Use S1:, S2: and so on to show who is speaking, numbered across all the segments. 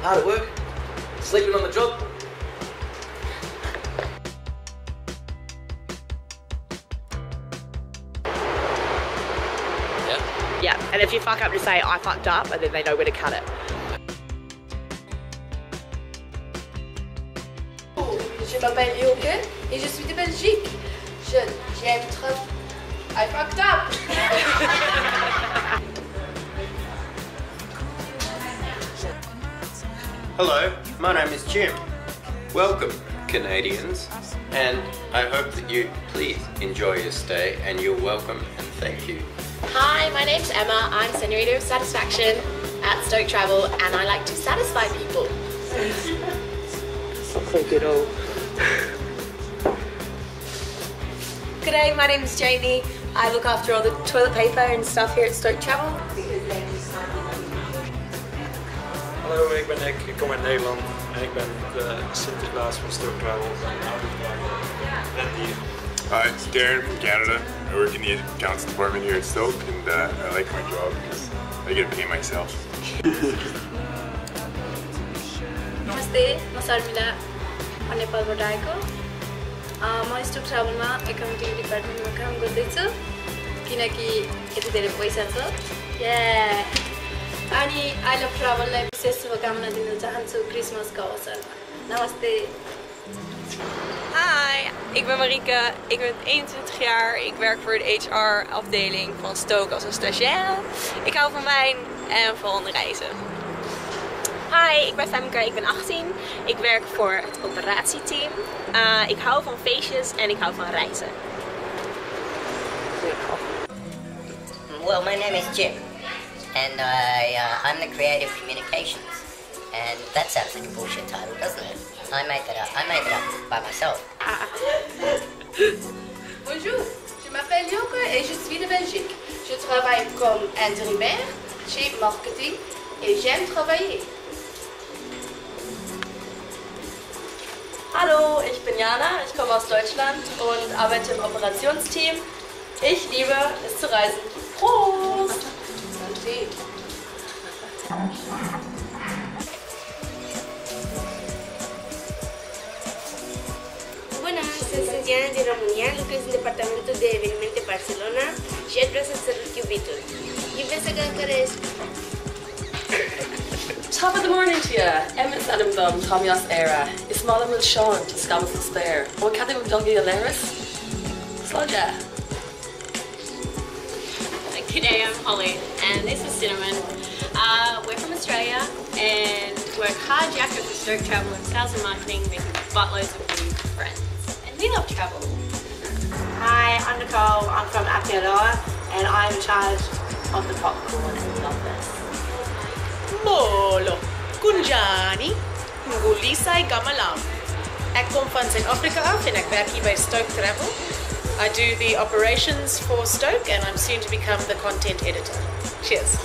S1: hard at work, sleeping on the job.
S2: Yeah, and if you fuck up, just say I fucked up, and then they know where to cut it.
S3: Je m'appelle Yoke et je suis de Belgique. J'aime trop. I fucked up.
S4: Hello, my name is Jim. Welcome, Canadians, and I hope that you please enjoy your stay, and you're welcome and thank you.
S5: Hi, my name's Emma. I'm Senorita of Satisfaction at Stoke Travel, and I like to satisfy people.
S2: So good old.
S5: G'day, my name is Jamie. I look after all the toilet paper and stuff here at Stoke Travel.
S6: Hallo, ik ben Nick, ik kom uit Nederland en ik ben de Sinterklaas van Stoke Travel. En hier.
S7: Hi, it's Darren from Canada. I work in the accounts department here at Stoke, and I like my job because I get to pay myself.
S5: Namaste, म शर्मिला नेपालबाट आएको म stock ट्राभलमा accounting डिपार्टमेन्टमा काम गर्दैछु किनकि यति धेरै पैसा छ अनि आई लभ ट्राभललाई विशेष शुभकामना दिन चाहन्छु क्रिसमसको अवसरमा नमस्ते.
S8: Hi, ik ben Marieke, ik ben 21 jaar, ik werk voor de HR-afdeling van Stoke als een stagiaire. Ik hou van wijn en van reizen.
S9: Hi, ik ben Femke, ik ben 18. Ik werk voor het operatieteam. Ik hou van feestjes en ik hou van reizen.
S10: Well, my name is Jim, and I'm the creative communications. And that sounds like a bullshit title, doesn't it? I made that up. I made it up by myself.
S3: Bonjour, je m'appelle Yoke et je suis de Belgique. Je travaille comme intérimaire chez marketing et j'aime travailler.
S11: Hallo, ich bin Jana, ich komme aus Deutschland und arbeite im Operationsteam. Ich liebe es zu reisen. Prost!
S12: Buenas, soy Santiana de Romunia, lucrez în departamentul de evenimente Barcelona și aș vrea să sărut iubitul. Iubesc să călcăresc.
S11: Top of the morning to you. Emma Sadam Thomas Era. Is Malum will Sean to Scamus the Spare. Or Cathy with Dougie Alaris? Sludge.
S13: G'day, I'm Holly, and this is Cinnamon. We're from Australia and we're carjackers for Stoke Travel and sales and marketing with buttloads of new friends. And we love travel.
S14: Hi, I'm Nicole. I'm from Aotearoa and I'm in charge of the popcorn and love this.
S2: Molo, Kunjani, Ngulisai Gamalam. Ek kom van Zuid-Afrika af en ek werk hier by Stoke Travel. I do the operations for Stoke and I'm soon to become the content editor. Cheers.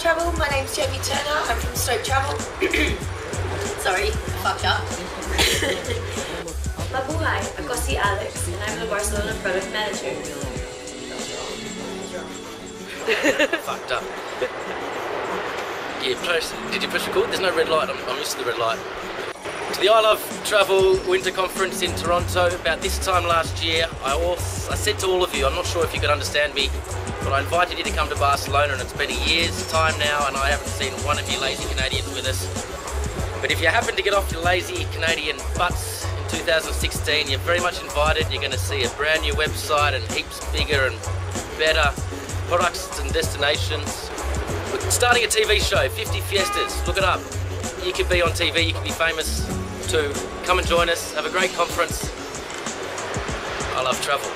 S5: Travel. My name's Jamie Turner. I'm from Stoke Travel. Sorry, fucked up. Mabuhay, ako si Alex, and I'm the Barcelona product manager.
S1: Fucked up. Did you push record? There's no red light. I'm used to the red light. To the I Love Travel Winter Conference in Toronto about this time last year, I said to all of you, I'm not sure if you could understand me, but I invited you to come to Barcelona, and it's been a year's time now and I haven't seen one of you lazy Canadians with us. But if you happen to get off your lazy Canadian butts in 2016, you're very much invited. You're going to see a brand new website and heaps bigger and better products and destinations. We're starting a TV show, 50 Fiestas, look it up. You could be on TV, you could be famous too. Come and join us, have a great conference. I love travel.